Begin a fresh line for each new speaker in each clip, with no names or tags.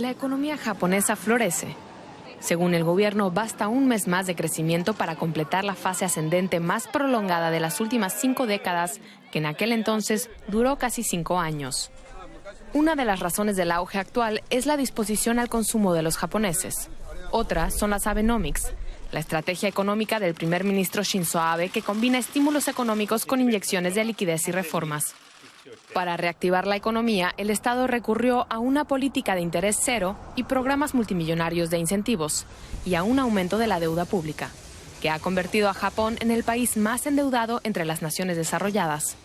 la economía japonesa florece. Según el gobierno, basta un mes más de crecimiento para completar la fase ascendente más prolongada de las últimas 5 décadas, que en aquel entonces duró casi 5 años. Una de las razones del auge actual es la disposición al consumo de los japoneses. Otra son las Abenomics, la estrategia económica del primer ministro Shinzo Abe, que combina estímulos económicos con inyecciones de liquidez y reformas. Para reactivar la economía, el Estado recurrió a una política de interés cero y programas multimillonarios de incentivos, y a un aumento de la deuda pública, que ha convertido a Japón en el país más endeudado entre las naciones desarrolladas.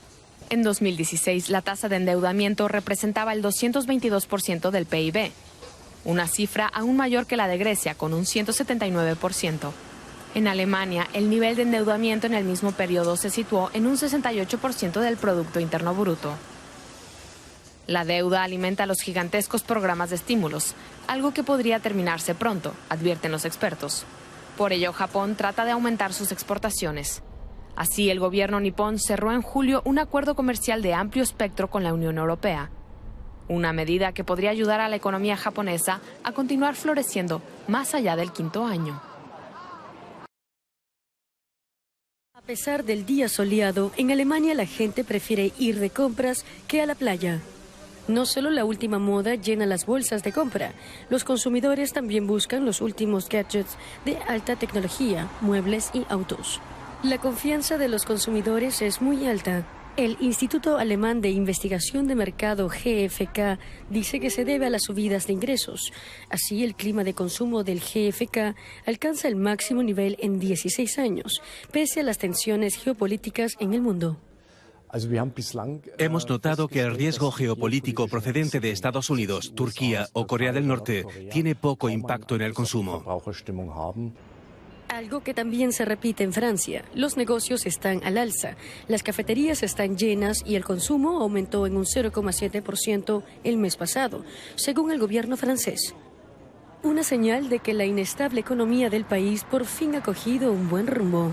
En 2016, la tasa de endeudamiento representaba el 222% del PIB, una cifra aún mayor que la de Grecia, con un 179%. En Alemania, el nivel de endeudamiento en el mismo periodo se situó en un 68% del Producto Interno Bruto. La deuda alimenta los gigantescos programas de estímulos, algo que podría terminarse pronto, advierten los expertos. Por ello, Japón trata de aumentar sus exportaciones. Así, el gobierno nipón cerró en julio un acuerdo comercial de amplio espectro con la Unión Europea, una medida que podría ayudar a la economía japonesa a continuar floreciendo más allá del 5º año.
A pesar del día soleado, en Alemania la gente prefiere ir de compras que a la playa. No solo la última moda llena las bolsas de compra, los consumidores también buscan los últimos gadgets de alta tecnología, muebles y autos. La confianza de los consumidores es muy alta. El Instituto Alemán de Investigación de Mercado GfK dice que se debe a las subidas de ingresos. Así, el clima de consumo del GfK alcanza el máximo nivel en 16 años, pese a las tensiones geopolíticas en el mundo.
Hemos notado que el riesgo geopolítico procedente de Estados Unidos, Turquía o Corea del Norte tiene poco impacto en el consumo.
Algo que también se repite en Francia. Los negocios están al alza, las cafeterías están llenas y el consumo aumentó en un 0,7% el mes pasado, según el gobierno francés. Una señal de que la inestable economía del país por fin ha cogido un buen rumbo.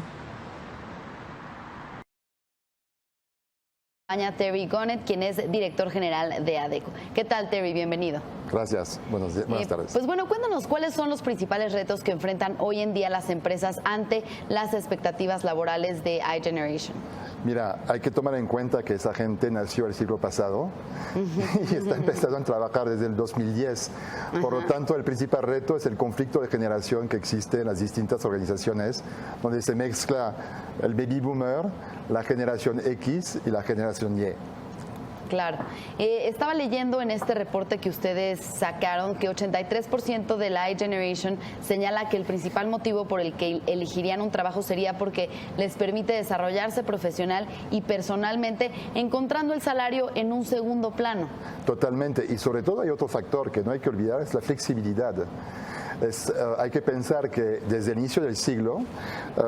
Terry Gonnet, quien es director general de ADECO. ¿Qué tal, Terry? Bienvenido.
Gracias. Buenas tardes.
Pues bueno, cuéntanos cuáles son los principales retos que enfrentan hoy en día las empresas ante las expectativas laborales de iGeneration.
Mira, hay que tomar en cuenta que esa gente nació el siglo pasado y está empezando a trabajar desde el 2010. Por lo tanto, el principal reto es el conflicto de generación que existe en las distintas organizaciones, donde se mezcla el baby boomer, la generación X y la generación Y.
Claro. Estaba leyendo en este reporte que ustedes sacaron que 83% de la iGeneration señala que el principal motivo por el que elegirían un trabajo sería porque les permite desarrollarse profesional y personalmente, encontrando el salario en un segundo plano.
Totalmente. Y sobre todo hay otro factor que no hay que olvidar, es la flexibilidad. Hay que pensar que desde el inicio del siglo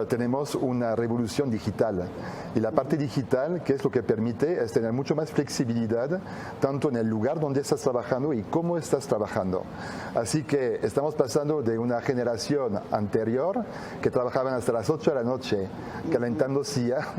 tenemos una revolución digital y la parte digital, que es lo que permite, es tener mucho más flexibilidad tanto en el lugar donde estás trabajando y cómo estás trabajando. Así que estamos pasando de una generación anterior que trabajaban hasta las 8 de la noche calentando silla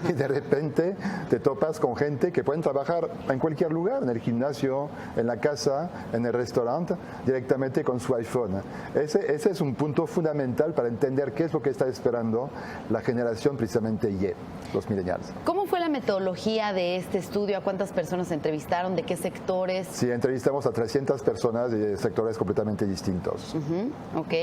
y de repente te topas con gente que pueden trabajar en cualquier lugar, en el gimnasio, en la casa, en el restaurante, directamente con su iPhone. Ese es un punto fundamental para entender qué es lo que está esperando la generación precisamente Y, los millennials.
¿Cómo fue la metodología de este estudio? ¿A cuántas personas entrevistaron? ¿De qué sectores?
Sí, entrevistamos a 300 personas de sectores completamente distintos.
Ok,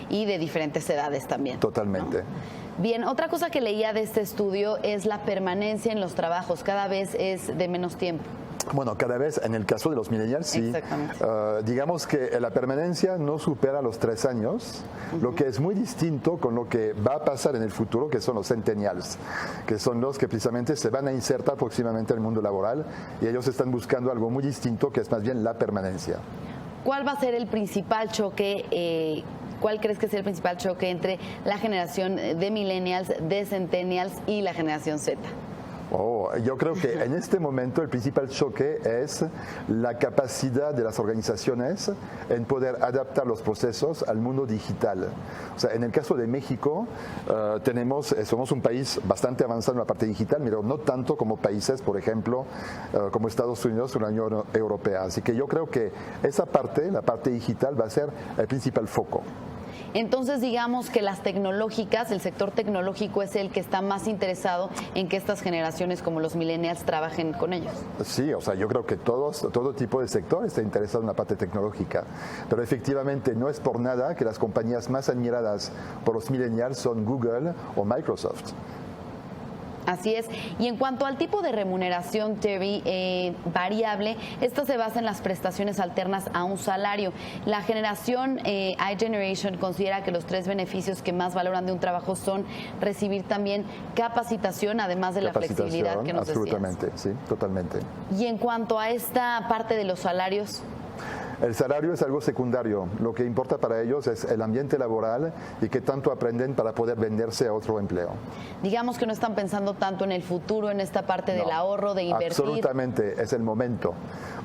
y de diferentes edades también.
Totalmente.
¿No? Bien, otra cosa que leía de este estudio es la permanencia en los trabajos. Cada vez es de menos tiempo.
Bueno, cada vez, en el caso de los millennials, sí. Digamos que la permanencia no supera los 3 años, lo que es muy distinto con lo que va a pasar en el futuro, que son los centennials, que son los que precisamente se van a insertar próximamente en el mundo laboral y ellos están buscando algo muy distinto, que es más bien la permanencia.
¿Cuál va a ser el principal choque? ¿Cuál crees que es el principal choque entre la generación de millennials, de centennials y la generación Z?
Yo creo que en este momento el principal choque es la capacidad de las organizaciones en poder adaptar los procesos al mundo digital. O sea, en el caso de México, somos un país bastante avanzado en la parte digital, pero no tanto como países, por ejemplo, como Estados Unidos o la Unión Europea. Así que yo creo que esa parte, la parte digital, va a ser el principal foco.
Entonces, digamos que las tecnológicas, el sector tecnológico es el que está más interesado en que estas generaciones como los millennials trabajen con ellos.
Sí, o sea, yo creo que todo tipo de sector está interesado en la parte tecnológica, pero efectivamente no es por nada que las compañías más admiradas por los millennials son Google o Microsoft.
Así es. Y en cuanto al tipo de remuneración, Terry, variable, esta se basa en las prestaciones alternas a un salario. La generación iGeneration considera que los 3 beneficios que más valoran de un trabajo son recibir también capacitación, además de la flexibilidad que nos decías.
Absolutamente, sí, totalmente.
Y en cuanto a esta parte de los salarios,
el salario es algo secundario. Lo que importa para ellos es el ambiente laboral y qué tanto aprenden para poder venderse a otro empleo.
Digamos que no están pensando tanto en el futuro, en esta parte del ahorro, de invertir.
Absolutamente, es el momento.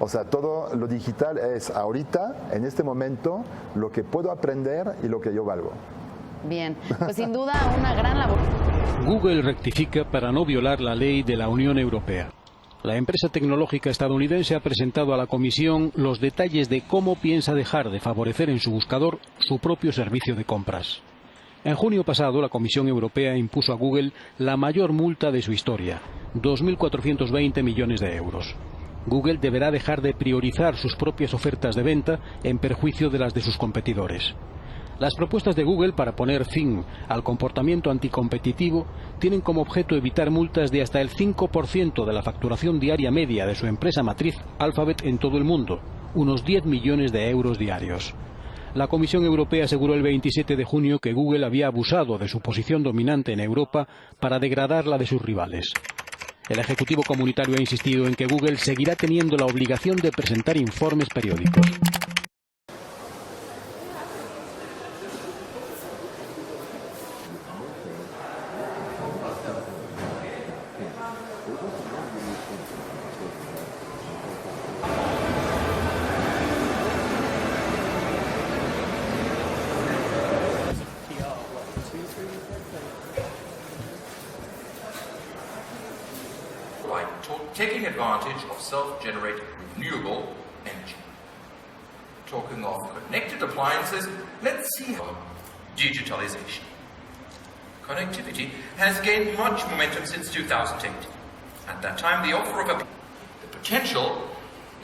O sea, todo lo digital es ahorita, en este momento, lo que puedo aprender y lo que yo valgo.
Bien, pues sin duda una gran labor.
Google rectifica para no violar la ley de la Unión Europea. La empresa tecnológica estadounidense ha presentado a la Comisión los detalles de cómo piensa dejar de favorecer en su buscador su propio servicio de compras. En junio pasado, la Comisión Europea impuso a Google la mayor multa de su historia, 2.420 millones de euros. Google deberá dejar de priorizar sus propias ofertas de venta en perjuicio de las de sus competidores. Las propuestas de Google para poner fin al comportamiento anticompetitivo tienen como objeto evitar multas de hasta el 5% de la facturación diaria media de su empresa matriz Alphabet en todo el mundo, unos 10 millones de euros diarios. La Comisión Europea aseguró el 27 de junio que Google había abusado de su posición dominante en Europa para degradar la de sus rivales. El Ejecutivo Comunitario ha insistido en que Google seguirá teniendo la obligación de presentar informes periódicos.
Taking advantage of self-generated renewable energy. Talking of connected appliances, let's see how digitalization. Connectivity has gained much momentum since 2008. At that time, the offer of the potential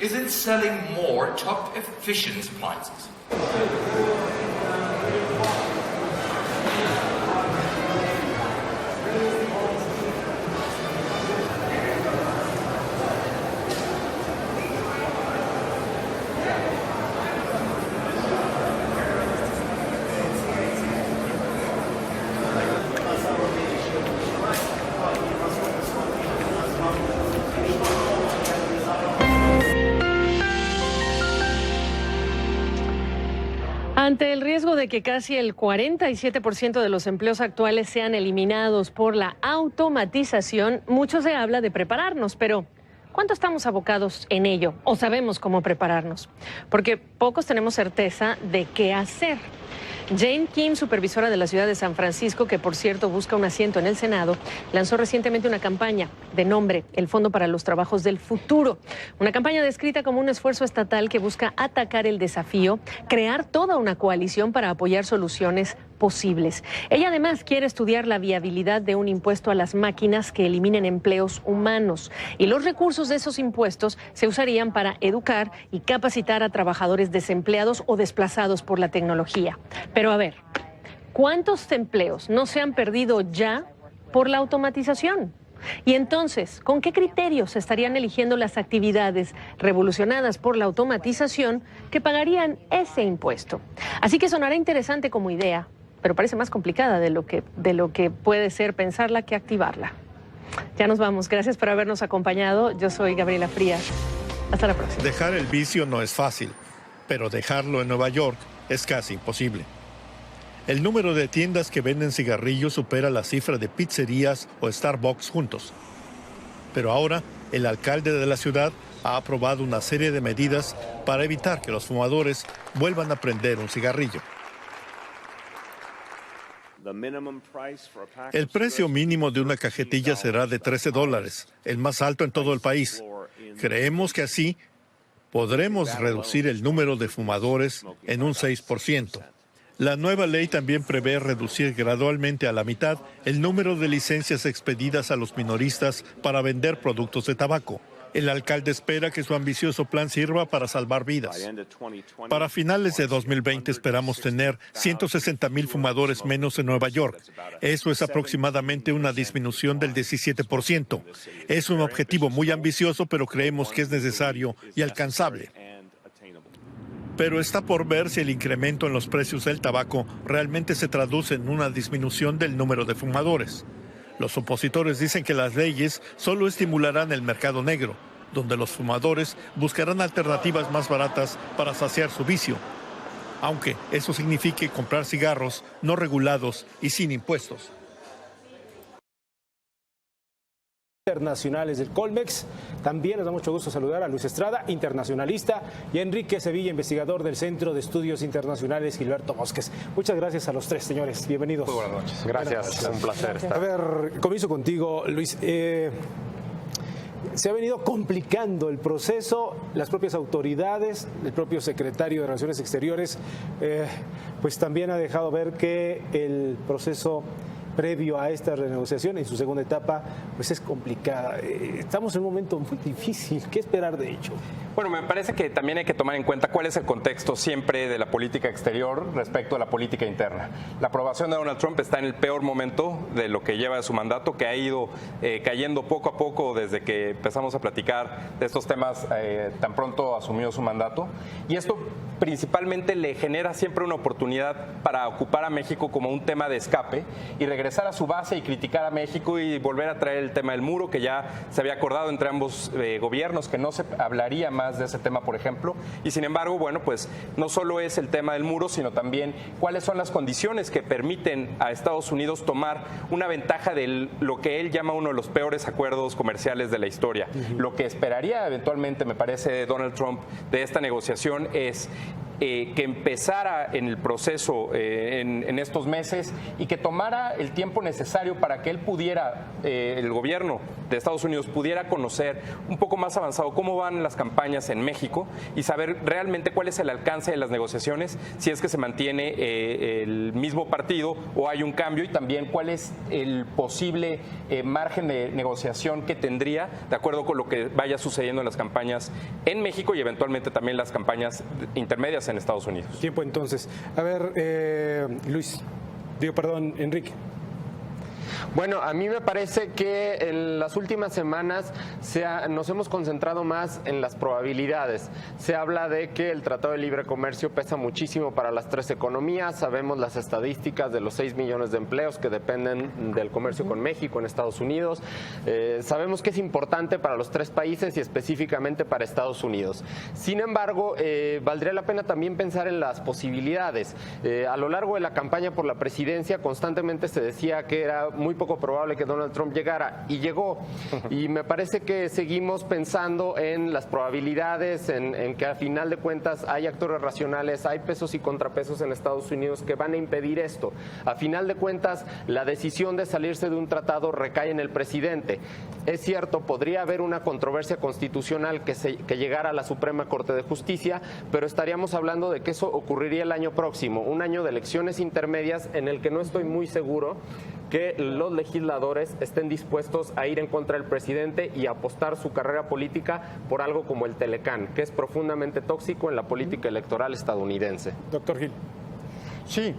is in selling more top-efficient appliances.
Ante el riesgo de que casi el 47% de los empleos actuales sean eliminados por la automatización, mucho se habla de prepararnos, pero ¿cuánto estamos abocados en ello o sabemos cómo prepararnos? Porque pocos tenemos certeza de qué hacer. Jane Kim, supervisora de la ciudad de San Francisco, que por cierto busca un asiento en el Senado, lanzó recientemente una campaña de nombre El Fondo para los Trabajos del Futuro. Una campaña descrita como un esfuerzo estatal que busca atacar el desafío, crear toda una coalición para apoyar soluciones posibles. Ella además quiere estudiar la viabilidad de un impuesto a las máquinas que eliminen empleos humanos. Y los recursos de esos impuestos se usarían para educar y capacitar a trabajadores desempleados o desplazados por la tecnología. Pero a ver, ¿cuántos empleos no se han perdido ya por la automatización? Y entonces, ¿con qué criterios se estarían eligiendo las actividades revolucionadas por la automatización que pagarían ese impuesto? Así que sonará interesante como idea, pero parece más complicada de lo que puede ser pensarla que activarla. Ya nos vamos. Gracias por habernos acompañado. Yo soy Gabriela Frías. Hasta la próxima.
Dejar el vicio no es fácil, pero dejarlo en Nueva York es casi imposible. El número de tiendas que venden cigarrillos supera la cifra de pizzerías o Starbucks juntos. Pero ahora el alcalde de la ciudad ha aprobado una serie de medidas para evitar que los fumadores vuelvan a prender un cigarrillo. El precio mínimo de una cajetilla será de $13, el más alto en todo el país. Creemos que así podremos reducir el número de fumadores en un 6%. La nueva ley también prevé reducir gradualmente a la mitad el número de licencias expedidas a los minoristas para vender productos de tabaco. El alcalde espera que su ambicioso plan sirva para salvar vidas. Para finales de 2020 esperamos tener 160,000 fumadores menos en Nueva York. Eso es aproximadamente una disminución del 17%. Es un objetivo muy ambicioso, pero creemos que es necesario y alcanzable. Pero está por ver si el incremento en los precios del tabaco realmente se traduce en una disminución del número de fumadores. Los opositores dicen que las leyes solo estimularán el mercado negro, donde los fumadores buscarán alternativas más baratas para saciar su vicio, aunque eso signifique comprar cigarros no regulados y sin impuestos.
Internacionales del Colmex. También nos da mucho gusto saludar a Luis Estrada, internacionalista, y a Enrique Sevilla, investigador del Centro de Estudios Internacionales Gilberto Mosques. Muchas gracias a los tres, señores. Bienvenidos.
Muy buenas noches. Gracias, un placer estar.
A ver, comienzo contigo, Luis. Se ha venido complicando el proceso, las propias autoridades, el propio secretario de Relaciones Exteriores, pues también ha dejado ver que el proceso previo a esta renegociación en su segunda etapa, pues es complicada. Estamos en un momento muy difícil. ¿Qué esperar de hecho?
Bueno, me parece que también hay que tomar en cuenta cuál es el contexto siempre de la política exterior respecto a la política interna. La aprobación de Donald Trump está en el peor momento de lo que lleva de su mandato, que ha ido cayendo poco a poco desde que empezamos a platicar de estos temas tan pronto asumió su mandato. Y esto principalmente le genera siempre una oportunidad para ocupar a México como un tema de escape y regresar a su base y criticar a México y volver a traer el tema del muro, que ya se había acordado entre ambos gobiernos que no se hablaría más de ese tema, por ejemplo. Y sin embargo, bueno, pues no solo es el tema del muro, sino también cuáles son las condiciones que permiten a Estados Unidos tomar una ventaja de lo que él llama uno de los peores acuerdos comerciales de la historia. Lo que esperaría eventualmente, me parece, Donald Trump de esta negociación es que empezara en el proceso en estos meses y que tomara el tiempo necesario para que él pudiera, el gobierno de Estados Unidos pudiera conocer un poco más avanzado cómo van las campañas en México y saber realmente cuál es el alcance de las negociaciones, si es que se mantiene el mismo partido o hay un cambio, y también cuál es el posible margen de negociación que tendría de acuerdo con lo que vaya sucediendo en las campañas en México y eventualmente también las campañas intermedias en Estados Unidos.
Tiempo entonces. A ver, Enrique.
Bueno, a mí me parece que en las últimas semanas nos hemos concentrado más en las probabilidades. Se habla de que el Tratado de Libre Comercio pesa muchísimo para las tres economías. Sabemos las estadísticas de los 6 millones de empleos que dependen del comercio con México, en Estados Unidos. Sabemos que es importante para los tres países y específicamente para Estados Unidos. Sin embargo, valdría la pena también pensar en las posibilidades. A lo largo de la campaña por la presidencia constantemente se decía que era muy poco probable que Donald Trump llegara, y llegó. Y me parece que seguimos pensando en las probabilidades, en que al final de cuentas hay actores racionales, hay pesos y contrapesos en Estados Unidos que van a impedir esto. A final de cuentas, la decisión de salirse de un tratado recae en el presidente. Es cierto, podría haber una controversia constitucional que llegara a la Suprema Corte de Justicia, pero estaríamos hablando de que eso ocurriría el año próximo, un año de elecciones intermedias en el que no estoy muy seguro que los legisladores estén dispuestos a ir en contra del presidente y apostar su carrera política por algo como el Telecán, que es profundamente tóxico en la política electoral estadounidense.
Doctor Gil.
Sí,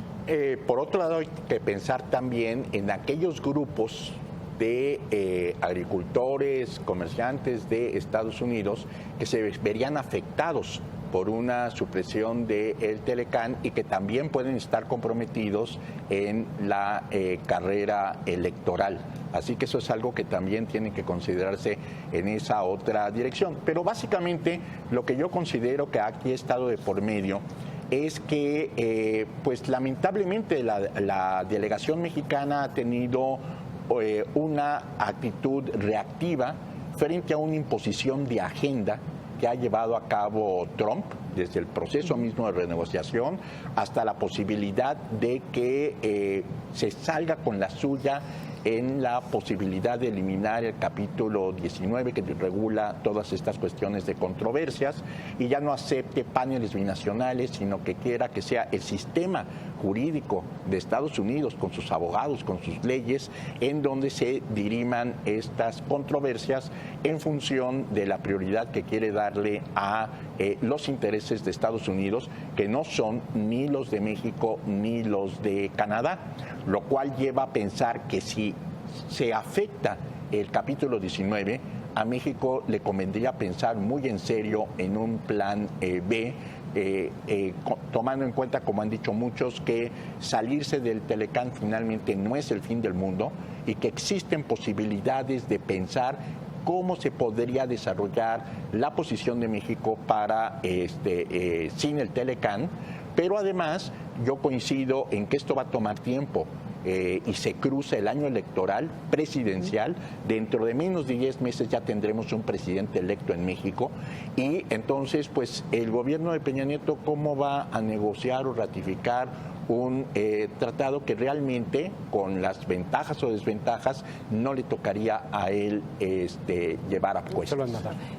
por otro lado hay que pensar también en aquellos grupos de agricultores, comerciantes de Estados Unidos que se verían afectados por una supresión del Telecán y que también pueden estar comprometidos en la carrera electoral. Así que eso es algo que también tiene que considerarse en esa otra dirección. Pero básicamente lo que yo considero que aquí ha estado de por medio es que, pues lamentablemente la delegación mexicana ha tenido una actitud reactiva frente a una imposición de agenda que ha llevado a cabo Trump, desde el proceso mismo de renegociación hasta la posibilidad de que se salga con la suya en la posibilidad de eliminar el capítulo 19 que regula todas estas cuestiones de controversias y ya no acepte paneles binacionales, sino que quiera que sea el sistema jurídico de Estados Unidos con sus abogados, con sus leyes, en donde se diriman estas controversias en función de la prioridad que quiere darle a los intereses de Estados Unidos, que no son ni los de México ni los de Canadá, lo cual lleva a pensar que si se afecta el capítulo 19, a México le convendría pensar muy en serio en un plan B, tomando en cuenta, como han dicho muchos, que salirse del Telecán finalmente no es el fin del mundo y que existen posibilidades de pensar cómo se podría desarrollar la posición de México para sin el Telecán, pero además yo coincido en que esto va a tomar tiempo. Y se cruza el año electoral presidencial. Dentro de menos de 10 meses ya tendremos un presidente electo en México y entonces pues el gobierno de Peña Nieto cómo va a negociar o ratificar un tratado que realmente con las ventajas o desventajas no le tocaría a él llevar a cuestas.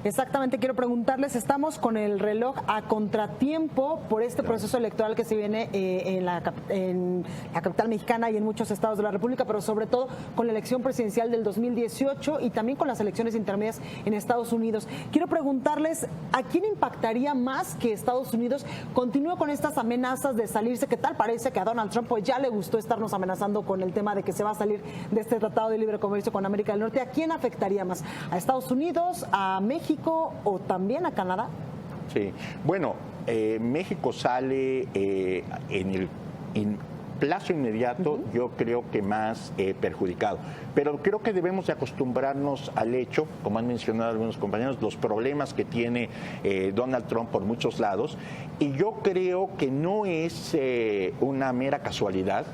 Exactamente, quiero preguntarles, estamos con el reloj a contratiempo por este proceso electoral que se viene en la capital mexicana y en muchos estados de la República, pero sobre todo con la elección presidencial del 2018 y también con las elecciones intermedias en Estados Unidos. Quiero preguntarles, ¿a quién impactaría más que Estados Unidos continúe con estas amenazas de salirse? ¿Qué tal parece que a Donald Trump pues ya le gustó estarnos amenazando con el tema de que se va a salir de este tratado de libre comercio con América del Norte? ¿A quién afectaría más? ¿A Estados Unidos, a México o también a Canadá?
Sí, bueno, México sale en el plazo inmediato, yo creo que más perjudicado. Pero creo que debemos de acostumbrarnos al hecho, como han mencionado algunos compañeros, los problemas que tiene Donald Trump por muchos lados. Y yo creo que no es una mera casualidad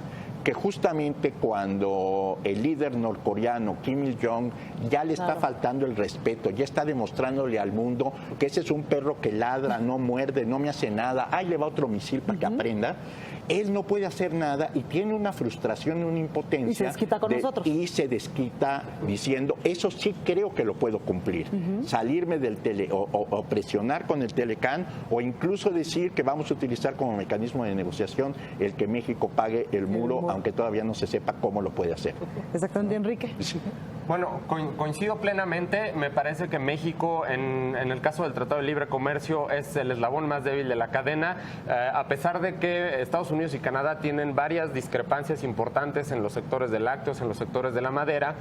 que justamente cuando el líder norcoreano Kim Il-jong ya le está faltando el respeto, ya está demostrándole al mundo que ese es un perro que ladra, no muerde, no me hace nada, ahí le va otro misil para que aprenda. Él no puede hacer nada y tiene una frustración y una impotencia.
Y se desquita con nosotros.
Y se desquita diciendo, eso sí creo que lo puedo cumplir. Salirme del o presionar con el Telecán o incluso decir que vamos a utilizar como mecanismo de negociación el que México pague el muro, aunque todavía no se sepa cómo lo puede hacer.
Exactamente, Enrique.
Sí.
Bueno, coincido plenamente. Me parece que México, en el caso del Tratado de Libre Comercio, es el eslabón más débil de la cadena, a pesar de que Estados Unidos y Canadá tienen varias discrepancias importantes en los sectores de lácteos, en los sectores de la madera.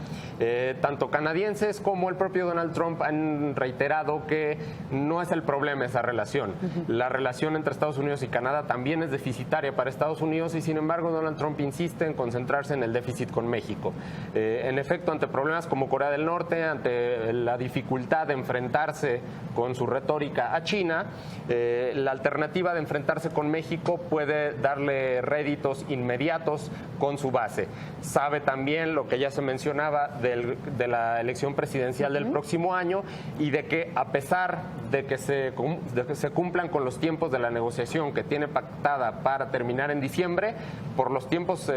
Tanto canadienses como el propio Donald Trump han reiterado que no es el problema esa relación. La relación entre Estados Unidos y Canadá también es deficitaria para Estados Unidos y sin embargo Donald Trump insiste en concentrarse en el déficit con México. En efecto, ante problemas como Corea del Norte, ante la dificultad de enfrentarse con su retórica a China, la alternativa de enfrentarse con México puede darle réditos inmediatos con su base. Sabe también lo que ya se mencionaba de la elección presidencial del próximo año y de que a pesar de que se cumplan con los tiempos de la negociación que tiene pactada para terminar en diciembre, por los tiempos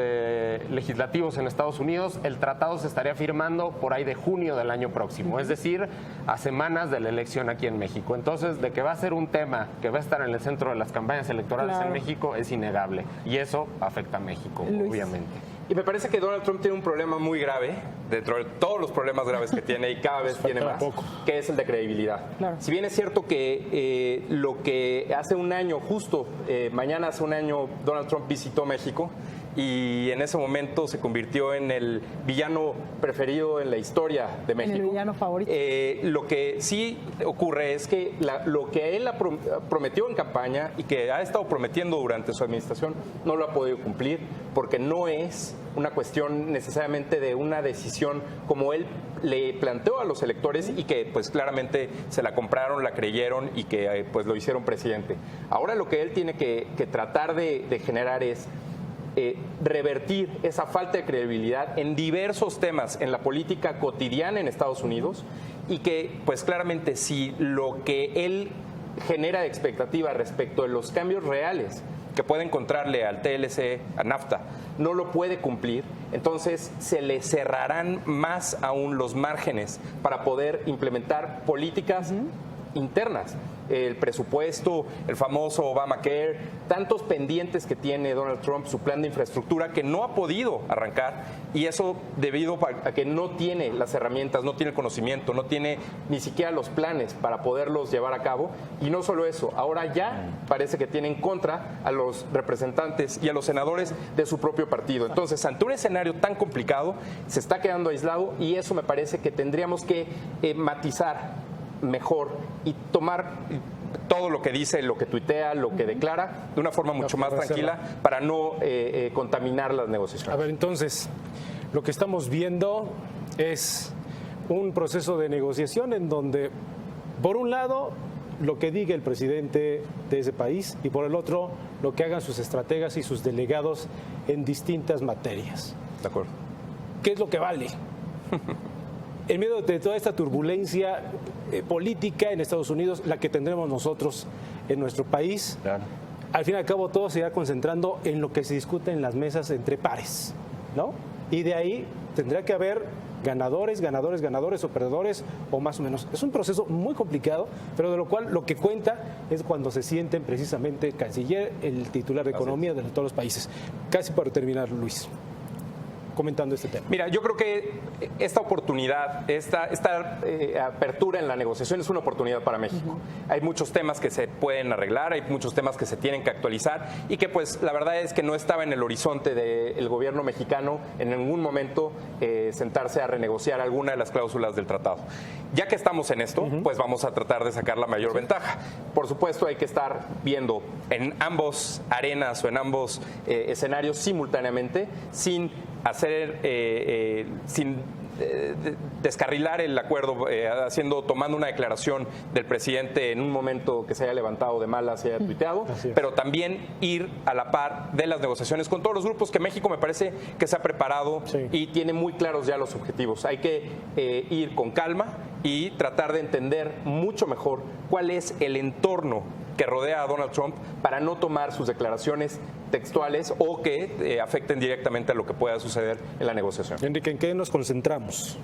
legislativos en Estados Unidos, el tratado se estaría firmando por ahí de junio del año próximo, es decir, a semanas de la elección aquí en México. Entonces, de que va a ser un tema que va a estar en el centro de las campañas electorales en México es innegable y eso afecta a México, obviamente.
Y me parece que Donald Trump tiene un problema muy grave, dentro de todos los problemas graves que tiene y cada vez tiene más, que es el de credibilidad. Claro. Si bien es cierto que lo que hace un año, justo mañana hace un año, Donald Trump visitó México, y en ese momento se convirtió en el villano preferido en la historia de México.
En el villano favorito.
Lo que sí ocurre es que lo que él prometió en campaña y que ha estado prometiendo durante su administración no lo ha podido cumplir porque no es una cuestión necesariamente de una decisión como él le planteó a los electores y que pues claramente se la compraron, la creyeron y que pues lo hicieron presidente. Ahora lo que él tiene que tratar de generar es revertir esa falta de credibilidad en diversos temas en la política cotidiana en Estados Unidos, y que pues claramente si lo que él genera de expectativa respecto de los cambios reales que puede encontrarle al TLC, a NAFTA, no lo puede cumplir, entonces se le cerrarán más aún los márgenes para poder implementar políticas internas. El presupuesto, el famoso Obamacare, tantos pendientes que tiene Donald Trump, su plan de infraestructura que no ha podido arrancar, y eso debido a que no tiene las herramientas, no tiene el conocimiento, no tiene ni siquiera los planes para poderlos llevar a cabo. Y no solo eso, ahora ya parece que tiene en contra a los representantes y a los senadores de su propio partido. Entonces, ante un escenario tan complicado, se está quedando aislado, y eso me parece que tendríamos que matizar mejor y tomar todo lo que dice, lo que tuitea, lo que declara de una forma mucho más tranquila para no contaminar las negociaciones.
A ver, entonces, lo que estamos viendo es un proceso de negociación en donde, por un lado, lo que diga el presidente de ese país, y por el otro, lo que hagan sus estrategas y sus delegados en distintas materias.
De acuerdo.
¿Qué es lo que vale? En medio de toda esta turbulencia política en Estados Unidos, la que tendremos nosotros en nuestro país, claro, al fin y al cabo todo se irá concentrando en lo que se discute en las mesas entre pares, ¿no? Y de ahí tendrá que haber ganadores, ganadores, ganadores o perdedores, o más o menos. Es un proceso muy complicado, pero de lo cual lo que cuenta es cuando se sienten precisamente el canciller, el titular de economía de todos los países. Casi para terminar, Luis, comentando este tema.
Mira, yo creo que esta oportunidad, esta apertura en la negociación es una oportunidad para México. Hay muchos temas que se pueden arreglar, hay muchos temas que se tienen que actualizar, y que pues la verdad es que no estaba en el horizonte del gobierno mexicano en ningún momento sentarse a renegociar alguna de las cláusulas del tratado. Ya que estamos en esto, pues vamos a tratar de sacar la mayor ventaja. Por supuesto, hay que estar viendo en ambos arenas o en ambos escenarios simultáneamente, sin descarrilar el acuerdo, tomando una declaración del presidente en un momento que se haya levantado de malas y haya tuiteado, pero también ir a la par de las negociaciones con todos los grupos, que México me parece que se ha preparado y tiene muy claros ya los objetivos. Hay que ir con calma y tratar de entender mucho mejor cuál es el entorno que rodea a Donald Trump para no tomar sus declaraciones textuales o que afecten directamente a lo que pueda suceder en la negociación.
Enrique, ¿en qué nos concentramos?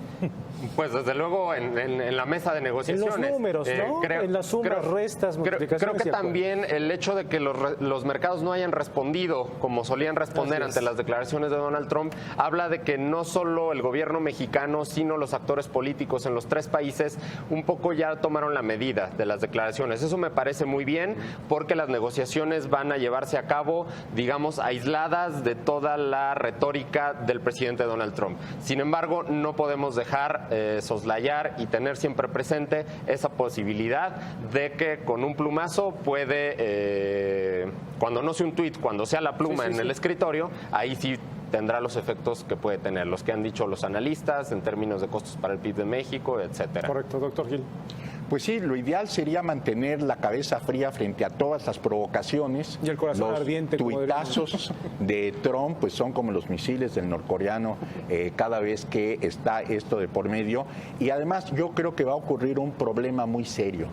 Pues desde luego en la mesa de negociaciones.
En los números, ¿no? En las sumas, restas, multiplicaciones.
Creo que también el hecho de que los mercados no hayan respondido como solían responder ante las declaraciones de Donald Trump habla de que no solo el gobierno mexicano, sino los actores políticos en los tres países un poco ya tomaron la medida de las declaraciones. Eso me parece muy bien, porque las negociaciones van a llevarse a cabo, digamos, aisladas de toda la retórica del presidente Donald Trump. Sin embargo, no podemos dejar soslayar y tener siempre presente esa posibilidad de que con un plumazo puede, cuando no sea un tuit, cuando sea la pluma en el escritorio, ahí sí tendrá los efectos que puede tener, los que han dicho los analistas en términos de costos para el PIB de México, etcétera.
Correcto, doctor Gil.
Pues sí, lo ideal sería mantener la cabeza fría frente a todas las provocaciones.
Y el corazón ardiente.
Los tuitazos de Trump pues son como los misiles del norcoreano cada vez que está esto de por medio. Y además yo creo que va a ocurrir un problema muy serio,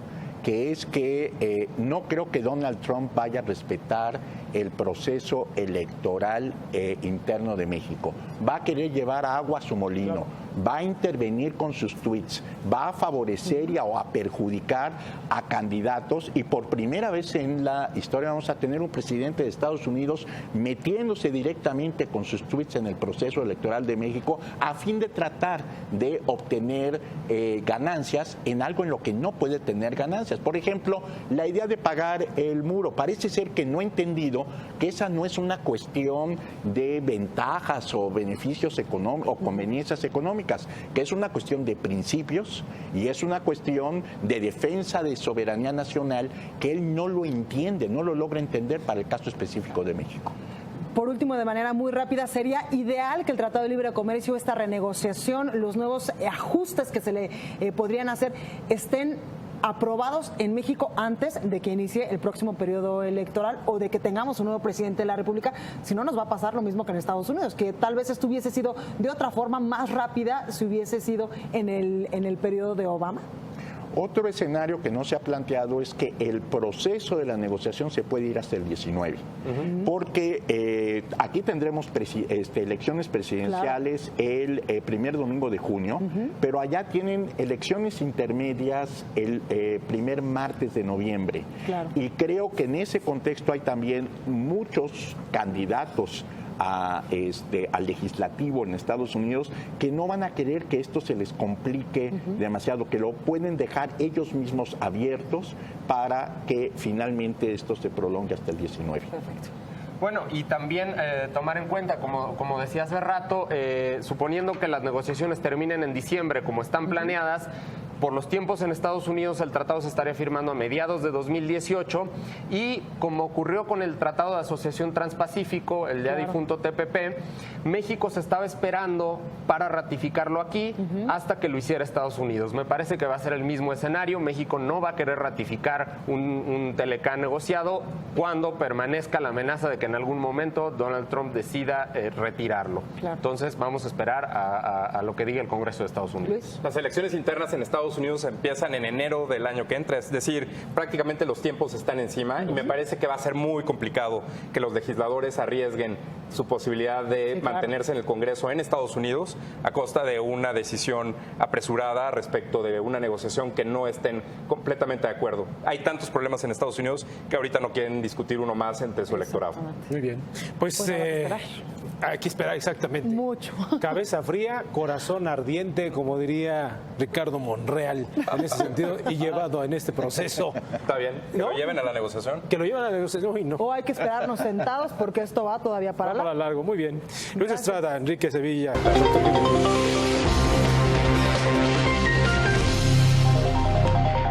que es que no creo que Donald Trump vaya a respetar el proceso electoral interno de México. Va a querer llevar agua a su molino, va a intervenir con sus tweets, va a favorecer o a perjudicar a candidatos, y por primera vez en la historia vamos a tener un presidente de Estados Unidos metiéndose directamente con sus tweets en el proceso electoral de México a fin de tratar de obtener ganancias en algo en lo que no puede tener ganancias. Por ejemplo, la idea de pagar el muro. Parece ser que no ha entendido que esa no es una cuestión de ventajas o beneficios económicos o conveniencias económicas, que es una cuestión de principios y es una cuestión de defensa de soberanía nacional que él no lo entiende, no lo logra entender para el caso específico de México.
Por último, de manera muy rápida, sería ideal que el Tratado de Libre Comercio, esta renegociación, los nuevos ajustes que se le podrían hacer, estén aprobados en México antes de que inicie el próximo periodo electoral o de que tengamos un nuevo presidente de la República. Si no, nos va a pasar lo mismo que en Estados Unidos, que tal vez esto hubiese sido de otra forma más rápida si hubiese sido en el periodo de Obama.
Otro escenario que no se ha planteado es que el proceso de la negociación se puede ir hasta el 19, porque aquí tendremos elecciones presidenciales el primer domingo de junio, pero allá tienen elecciones intermedias el primer martes de noviembre. Y creo que en ese contexto hay también muchos candidatos al legislativo en Estados Unidos que no van a querer que esto se les complique demasiado, que lo pueden dejar ellos mismos abiertos para que finalmente esto se prolongue hasta el 19.
Perfecto. Bueno, y también tomar en cuenta, como decía hace rato, suponiendo que las negociaciones terminen en diciembre como están planeadas, por los tiempos en Estados Unidos el tratado se estaría firmando a mediados de 2018 y como ocurrió con el Tratado de Asociación Transpacífico, el ya difunto TPP, México se estaba esperando para ratificarlo aquí hasta que lo hiciera Estados Unidos. Me parece que va a ser el mismo escenario. México no va a querer ratificar un Telecán negociado cuando permanezca la amenaza de que en algún momento Donald Trump decida retirarlo. Entonces vamos a esperar a lo que diga el Congreso de Estados Unidos.
Las elecciones internas en Estados Unidos empiezan en enero del año que entra, es decir, prácticamente los tiempos están encima y me parece que va a ser muy complicado que los legisladores arriesguen su posibilidad de mantenerse en el Congreso en Estados Unidos a costa de una decisión apresurada respecto de una negociación que no estén completamente de acuerdo. Hay tantos problemas en Estados Unidos que ahorita no quieren discutir uno más entre su electorado.
Muy bien. Pues hay que esperar exactamente.
Mucho.
Cabeza fría, corazón ardiente, como diría Ricardo Monreal, en ese sentido, y llevado en este proceso.
Está bien. ¿Que lo lleven a la negociación?
Que lo lleven a la negociación y no.
O hay que esperarnos sentados porque esto va todavía para largo.
Para largo, muy bien. Luis Estrada, Enrique Sevilla.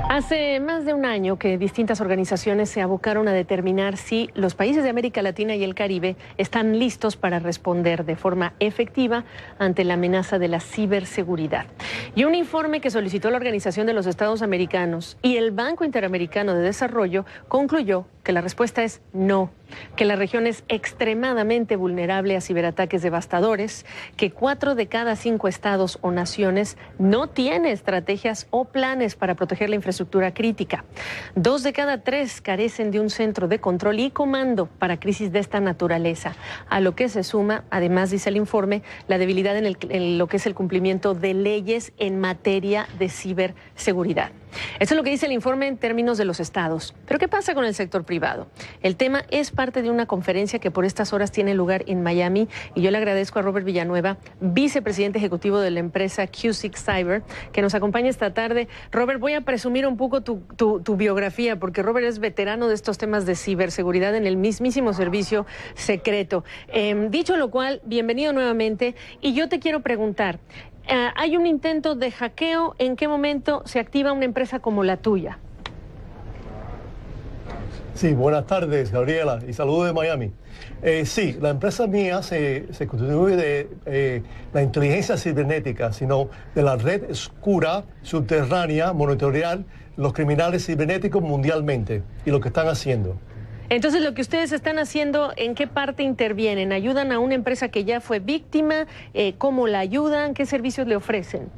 Hace más de un año que distintas organizaciones se abocaron a determinar si los países de América Latina y el Caribe están listos para responder de forma efectiva ante la amenaza de la ciberseguridad. Y un informe que solicitó la Organización de los Estados Americanos y el Banco Interamericano de Desarrollo concluyó que la respuesta es no, que la región es extremadamente vulnerable a ciberataques devastadores, que 4 de cada 5 estados o naciones no tiene estrategias o planes para proteger la infraestructura crítica. 2 de cada 3 carecen de un centro de control y comando para crisis de esta naturaleza, a lo que se suma, además dice el informe, la debilidad en lo que es el cumplimiento de leyes en materia de ciberseguridad. Eso es lo que dice el informe en términos de los estados. Pero ¿qué pasa con el sector privado? El tema es parte de una conferencia que por estas horas tiene lugar en Miami y yo le agradezco a Robert Villanueva, vicepresidente ejecutivo de la empresa Q6 Cyber, que nos acompaña esta tarde. Robert, voy a presumir un poco tu biografía porque Robert es veterano de estos temas de ciberseguridad en el mismísimo servicio secreto. Dicho lo cual, bienvenido nuevamente y yo te quiero preguntar, hay un intento de hackeo, ¿en qué momento se activa una empresa como la tuya?
Sí, buenas tardes, Gabriela, y saludos de Miami. Sí, la empresa mía se constituye de la inteligencia cibernética, sino de la red oscura subterránea monitorear los criminales cibernéticos mundialmente y lo que están haciendo.
Entonces, lo que ustedes están haciendo, ¿en qué parte intervienen? ¿Ayudan a una empresa que ya fue víctima? ¿Cómo la ayudan? ¿Qué servicios le ofrecen?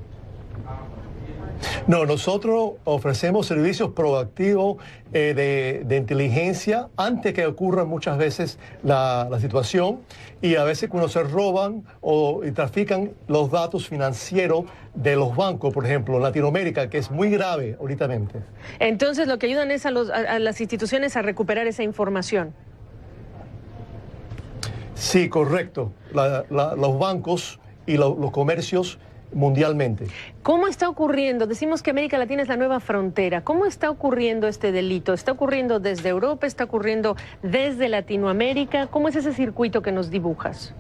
No, nosotros ofrecemos servicios proactivos de inteligencia antes que ocurra muchas veces la situación y a veces cuando se roban o trafican los datos financieros de los bancos, por ejemplo, en Latinoamérica, que es muy grave ahorita.
Entonces, lo que ayudan es a las instituciones a recuperar esa información.
Sí, correcto. Los bancos y los comercios mundialmente.
¿Cómo está ocurriendo? Decimos que América Latina es la nueva frontera. ¿Cómo está ocurriendo este delito? ¿Está ocurriendo desde Europa? ¿Está ocurriendo desde Latinoamérica? ¿Cómo es ese circuito que nos dibujas?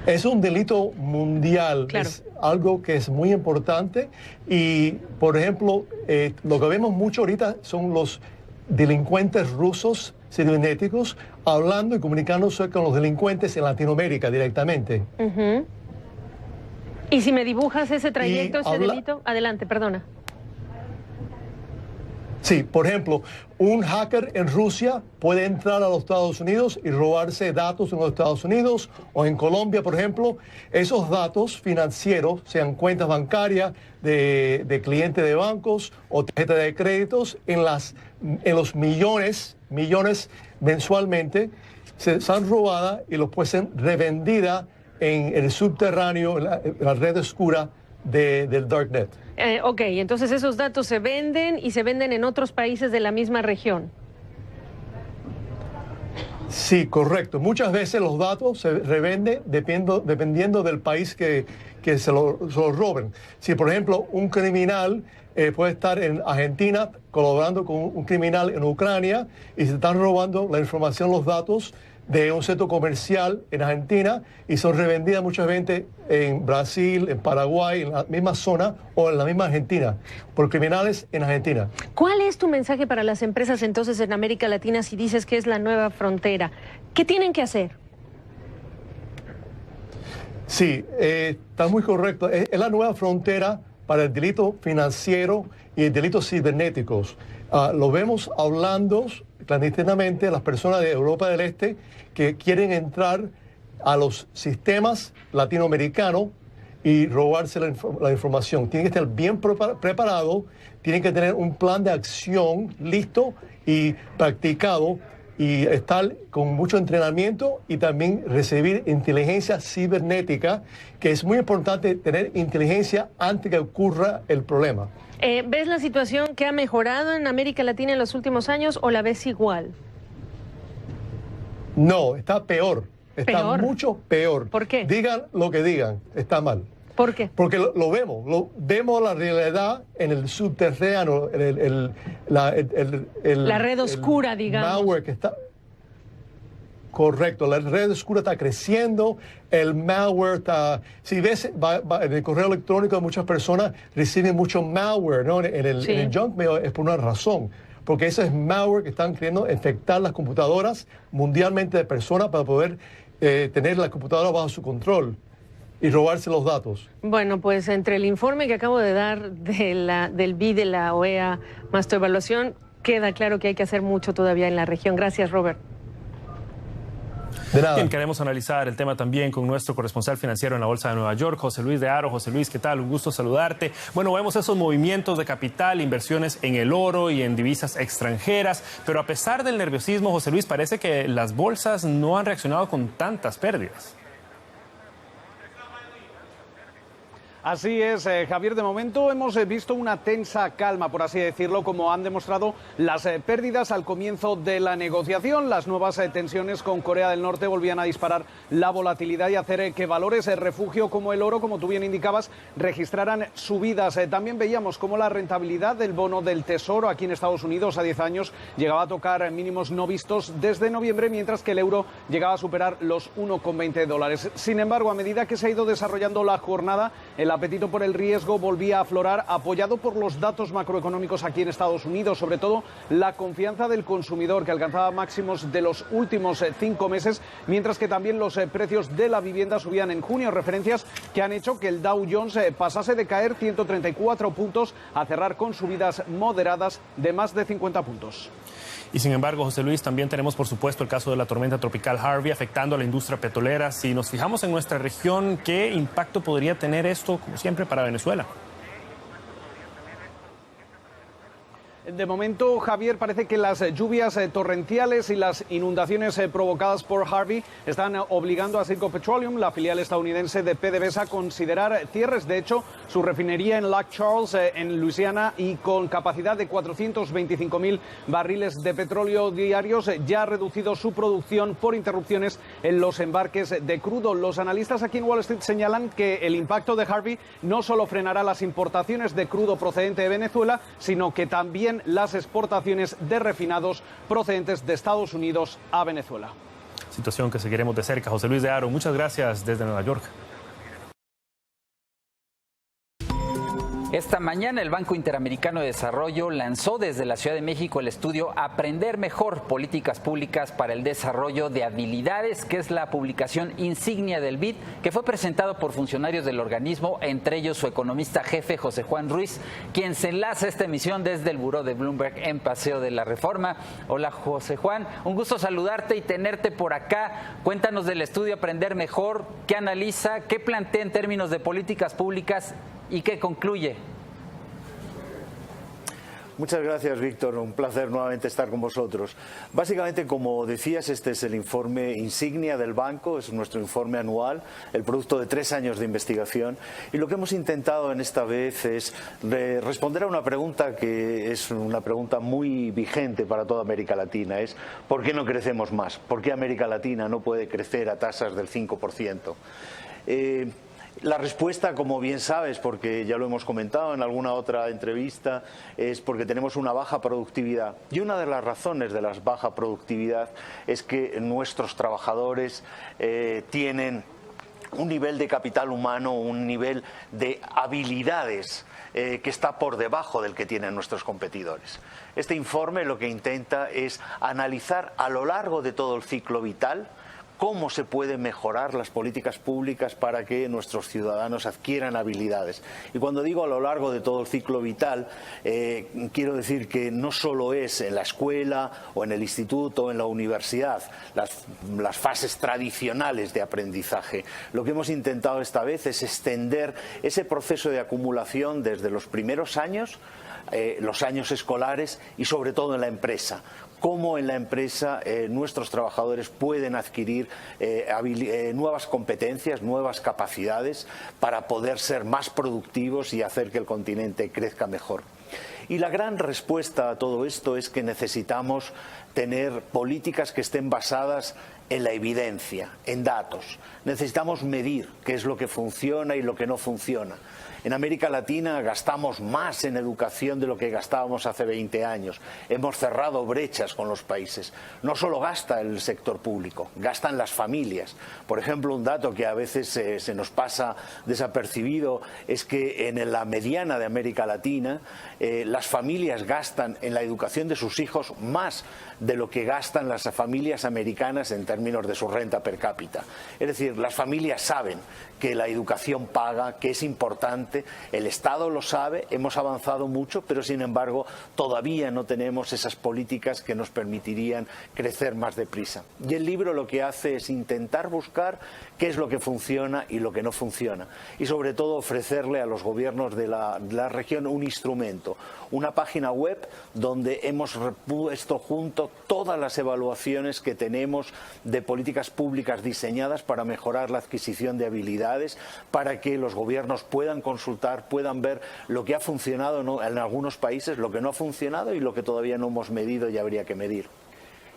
Es un delito mundial,
claro.
Es algo que es muy importante y, por ejemplo, lo que vemos mucho ahorita son los delincuentes rusos cibernéticos hablando y comunicándose con los delincuentes en Latinoamérica directamente.
Y si me dibujas ese trayecto, ese delito, adelante, perdona.
Sí, por ejemplo, un hacker en Rusia puede entrar a los Estados Unidos y robarse datos en los Estados Unidos o en Colombia, por ejemplo. Esos datos financieros, sean cuentas bancarias de clientes de bancos o tarjetas de créditos, en los millones mensualmente, se han robado y los pueden ser revendidas en el subterráneo, en la red oscura del Darknet.
Ok, entonces esos datos se venden y se venden en otros países de la misma región.
Sí, correcto. Muchas veces los datos se revenden dependiendo del país que se lo roben. Si, por ejemplo, un criminal puede estar en Argentina colaborando con un criminal en Ucrania y se están robando la información, los datos de un centro comercial en Argentina y son revendidas muchas veces en Brasil, en Paraguay, en la misma zona o en la misma Argentina, por criminales en Argentina.
¿Cuál es tu mensaje para las empresas entonces en América Latina si dices que es la nueva frontera? ¿Qué tienen que hacer? Sí, está muy correcto. Es la nueva frontera para el delito financiero y el delito cibernéticos. Lo vemos hablando clandestinamente las personas de Europa del Este que quieren entrar a los sistemas latinoamericanos y robarse la información. Tienen que estar bien preparados, tienen que tener un plan de acción listo y practicado y estar con mucho entrenamiento y también recibir inteligencia cibernética, que es muy importante tener inteligencia antes que ocurra el problema. ¿Ves la situación que ha mejorado en América Latina en los últimos años o la ves igual? No, está peor. Está mucho peor. ¿Por qué? Digan lo que digan, está mal. ¿Por qué? Porque lo vemos la realidad en el subterráneo, la red oscura, digamos. Malware que está... Correcto, la red oscura está creciendo, el malware está... Si ves en el correo electrónico de muchas personas reciben mucho malware, ¿no? En el junk mail es por una razón, porque ese es malware que están queriendo infectar las computadoras mundialmente de personas para poder tener la computadora bajo su control y robarse los datos. Bueno, pues entre el informe que acabo de dar del BI de la OEA más tu evaluación, queda claro que hay que hacer mucho todavía en la región. Gracias, Robert.
De nada. Bien, queremos analizar el tema también con nuestro corresponsal financiero en la Bolsa de Nueva York, José Luis de Haro. José Luis, ¿qué tal? Un gusto saludarte. Bueno, vemos esos movimientos de capital, inversiones en el oro y en divisas extranjeras, pero a pesar del nerviosismo, José Luis, parece que las bolsas no han reaccionado con tantas pérdidas.
Así es, Javier. De momento hemos visto una tensa calma, por así decirlo, como han demostrado las pérdidas al comienzo de la negociación. Las nuevas tensiones con Corea del Norte volvían a disparar la volatilidad y hacer que valores refugio como el oro, como tú bien indicabas, registraran subidas. También veíamos cómo la rentabilidad del bono del Tesoro aquí en Estados Unidos a 10 años llegaba a tocar mínimos no vistos desde noviembre, mientras que el euro llegaba a superar los $1,20. Sin embargo, a medida que se ha ido desarrollando la jornada, el apetito por el riesgo volvía a aflorar, apoyado por los datos macroeconómicos aquí en Estados Unidos, sobre todo la confianza del consumidor, que alcanzaba máximos de los últimos 5 meses, mientras que también los precios de la vivienda subían en junio, referencias que han hecho que el Dow Jones pasase de caer 134 puntos a cerrar con subidas moderadas de más de 50 puntos.
Y sin embargo, José Luis, también tenemos por supuesto el caso de la tormenta tropical Harvey afectando a la industria petrolera. Si nos fijamos en nuestra región, ¿qué impacto podría tener esto, como siempre, para Venezuela?
De momento, Javier, parece que las lluvias torrenciales y las inundaciones provocadas por Harvey están obligando a Circo Petroleum, la filial estadounidense de PDVSA, a considerar cierres. De hecho, su refinería en Lake Charles, en Luisiana, y con capacidad de 425.000 barriles de petróleo diarios, ya ha reducido su producción por interrupciones en los embarques de crudo. Los analistas aquí en Wall Street señalan que el impacto de Harvey no solo frenará las importaciones de crudo procedente de Venezuela, sino que también las exportaciones de refinados procedentes de Estados Unidos a Venezuela.
Situación que seguiremos de cerca. José Luis de Haro, muchas gracias desde Nueva York.
Esta mañana el Banco Interamericano de Desarrollo lanzó desde la Ciudad de México el estudio Aprender Mejor, Políticas Públicas para el Desarrollo de Habilidades, que es la publicación insignia del BID, que fue presentado por funcionarios del organismo, entre ellos su economista jefe José Juan Ruiz, quien se enlaza esta emisión desde el buró de Bloomberg en Paseo de la Reforma. Hola José Juan, un gusto saludarte y tenerte por acá. Cuéntanos del estudio Aprender Mejor, qué analiza, qué plantea en términos de políticas públicas y qué concluye.
Muchas gracias, Víctor. Un placer nuevamente estar con vosotros. Básicamente, como decías, este es el informe insignia del banco, es nuestro informe anual, el producto de 3 años de investigación. Y lo que hemos intentado en esta vez es responder a una pregunta que es una pregunta muy vigente para toda América Latina. Es ¿por qué no crecemos más? ¿Por qué América Latina no puede crecer a tasas del 5%? La respuesta, como bien sabes, porque ya lo hemos comentado en alguna otra entrevista, es porque tenemos una baja productividad. Y una de las razones de la baja productividad es que nuestros trabajadores tienen un nivel de capital humano, un nivel de habilidades que está por debajo del que tienen nuestros competidores. Este informe lo que intenta es analizar a lo largo de todo el ciclo vital cómo se pueden mejorar las políticas públicas para que nuestros ciudadanos adquieran habilidades. Y cuando digo a lo largo de todo el ciclo vital, quiero decir que no solo es en la escuela o en el instituto o en la universidad, las fases tradicionales de aprendizaje. Lo que hemos intentado esta vez es extender ese proceso de acumulación desde los primeros años, los años escolares y sobre todo en la empresa. Cómo en la empresa nuestros trabajadores pueden adquirir nuevas competencias, nuevas capacidades para poder ser más productivos y hacer que el continente crezca mejor. Y la gran respuesta a todo esto es que necesitamos tener políticas que estén basadas en la evidencia, en datos. Necesitamos medir qué es lo que funciona y lo que no funciona. En América Latina gastamos más en educación de lo que gastábamos hace 20 años. Hemos cerrado brechas con los países. No solo gasta el sector público, gastan las familias. Por ejemplo, un dato que a veces se nos pasa desapercibido es que en la mediana de América Latina las familias gastan en la educación de sus hijos más de lo que gastan las familias americanas en términos de su renta per cápita. Es decir, las familias saben que la educación paga, que es importante, el Estado lo sabe, hemos avanzado mucho, pero sin embargo todavía no tenemos esas políticas que nos permitirían crecer más deprisa. Y el libro lo que hace es intentar buscar qué es lo que funciona y lo que no funciona. Y sobre todo ofrecerle a los gobiernos de la región un instrumento, una página web donde hemos puesto junto todas las evaluaciones que tenemos de políticas públicas diseñadas para mejorar la adquisición de habilidades, para que los gobiernos puedan consultar, puedan ver lo que ha funcionado en algunos países, lo que no ha funcionado y lo que todavía no hemos medido y habría que medir.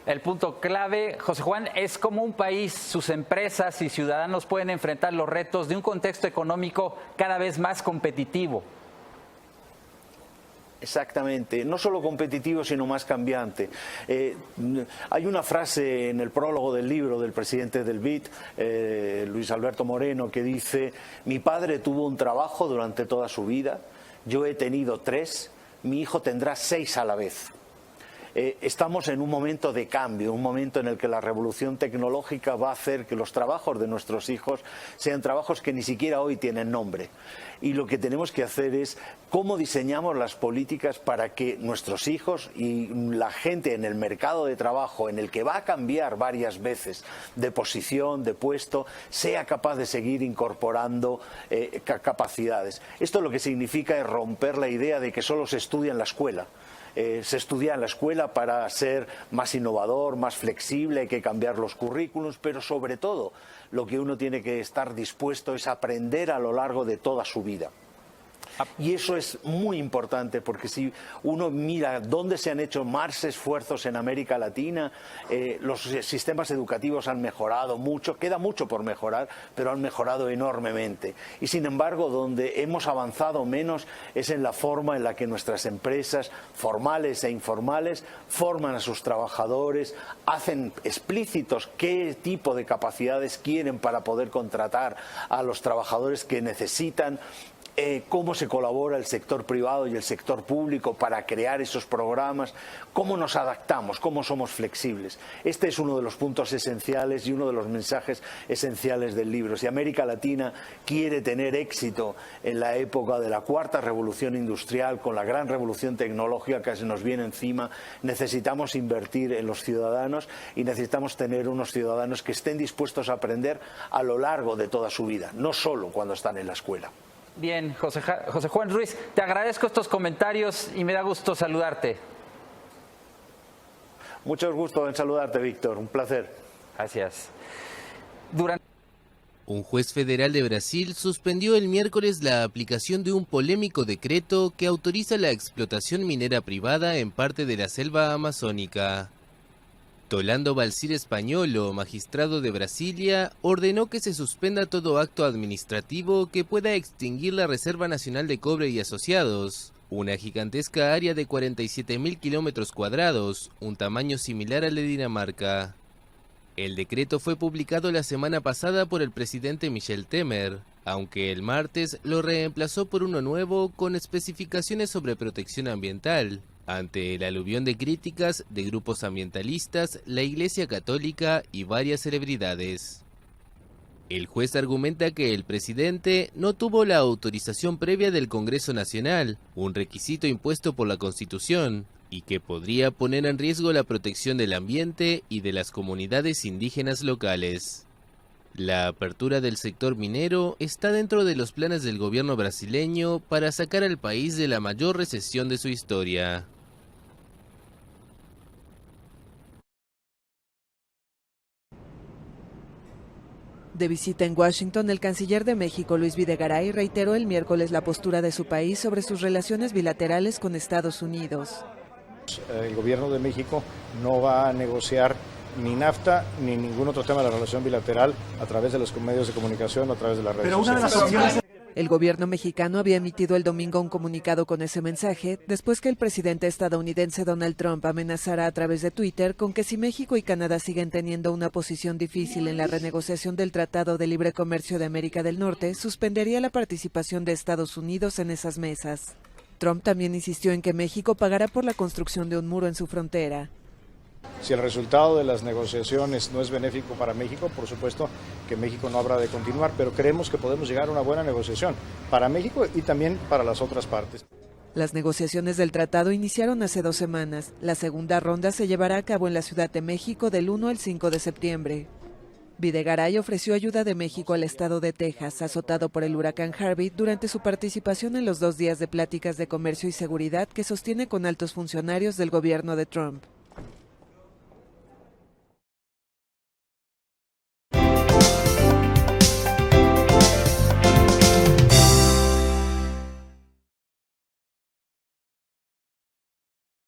El punto clave, José Juan, es cómo un país, sus empresas y ciudadanos pueden enfrentar los retos de un contexto económico cada vez más competitivo.
Exactamente, no solo competitivo, sino más cambiante. Hay una frase en el prólogo del libro del presidente del BID, Luis Alberto Moreno, que dice: mi padre tuvo un trabajo durante toda su vida, yo he tenido 3, mi hijo tendrá 6 a la vez. Estamos en un momento de cambio, un momento en el que la revolución tecnológica va a hacer que los trabajos de nuestros hijos sean trabajos que ni siquiera hoy tienen nombre. Y lo que tenemos que hacer es cómo diseñamos las políticas para que nuestros hijos y la gente en el mercado de trabajo, en el que va a cambiar varias veces de posición, de puesto, sea capaz de seguir incorporando capacidades. Esto lo que significa es romper la idea de que solo se estudia en la escuela. Se estudia en la escuela para ser más innovador, más flexible, hay que cambiar los currículums, pero sobre todo lo que uno tiene que estar dispuesto es aprender a lo largo de toda su vida. Y eso es muy importante, porque si uno mira dónde se han hecho más esfuerzos en América Latina, los sistemas educativos han mejorado mucho, queda mucho por mejorar, pero han mejorado enormemente. Y sin embargo, donde hemos avanzado menos es en la forma en la que nuestras empresas, formales e informales, forman a sus trabajadores, hacen explícitos qué tipo de capacidades quieren para poder contratar a los trabajadores que necesitan, cómo se se colabora el sector privado y el sector público para crear esos programas, cómo nos adaptamos, cómo somos flexibles. Este es uno de los puntos esenciales y uno de los mensajes esenciales del libro. Si América Latina quiere tener éxito en la época de la cuarta revolución industrial, con la gran revolución tecnológica que se nos viene encima, necesitamos invertir en los ciudadanos y necesitamos tener unos ciudadanos que estén dispuestos a aprender a lo largo de toda su vida, no solo cuando están en la escuela.
Bien, José Juan Ruiz, te agradezco estos comentarios y me da gusto saludarte.
Mucho gusto en saludarte, Víctor, un placer.
Gracias.
Un juez federal de Brasil suspendió el miércoles la aplicación de un polémico decreto que autoriza la explotación minera privada en parte de la selva amazónica. Tolando Balcir Españolo, magistrado de Brasilia, ordenó que se suspenda todo acto administrativo que pueda extinguir la Reserva Nacional de Cobre y Asociados, una gigantesca área de 47.000 kilómetros cuadrados, un tamaño similar al de Dinamarca. El decreto fue publicado la semana pasada por el presidente Michel Temer, aunque el martes lo reemplazó por uno nuevo con especificaciones sobre protección ambiental, ante el aluvión de críticas de grupos ambientalistas, la Iglesia Católica y varias celebridades. El juez argumenta que el presidente no tuvo la autorización previa del Congreso Nacional, un requisito impuesto por la Constitución, y que podría poner en riesgo la protección del ambiente y de las comunidades indígenas locales. La apertura del sector minero está dentro de los planes del gobierno brasileño para sacar al país de la mayor recesión de su historia.
De visita en Washington, el canciller de México, Luis Videgaray, reiteró el miércoles la postura de su país sobre sus relaciones bilaterales con Estados Unidos.
El gobierno de México no va a negociar ni NAFTA ni ningún otro tema de la relación bilateral a través de los medios de comunicación o a través de las redes sociales.
El gobierno mexicano había emitido el domingo un comunicado con ese mensaje después que el presidente estadounidense Donald Trump amenazara a través de Twitter con que si México y Canadá siguen teniendo una posición difícil en la renegociación del Tratado de Libre Comercio de América del Norte, suspendería la participación de Estados Unidos en esas mesas. Trump también insistió en que México pagará por la construcción de un muro en su frontera.
Si el resultado de las negociaciones no es benéfico para México, por supuesto que México no habrá de continuar, pero creemos que podemos llegar a una buena negociación para México y también para las otras partes.
Las negociaciones del tratado iniciaron hace 2 semanas. La segunda ronda se llevará a cabo en la Ciudad de México del 1 al 5 de septiembre. Videgaray ofreció ayuda de México al estado de Texas, azotado por el huracán Harvey, durante su participación en los 2 días de pláticas de comercio y seguridad que sostiene con altos funcionarios del gobierno de Trump.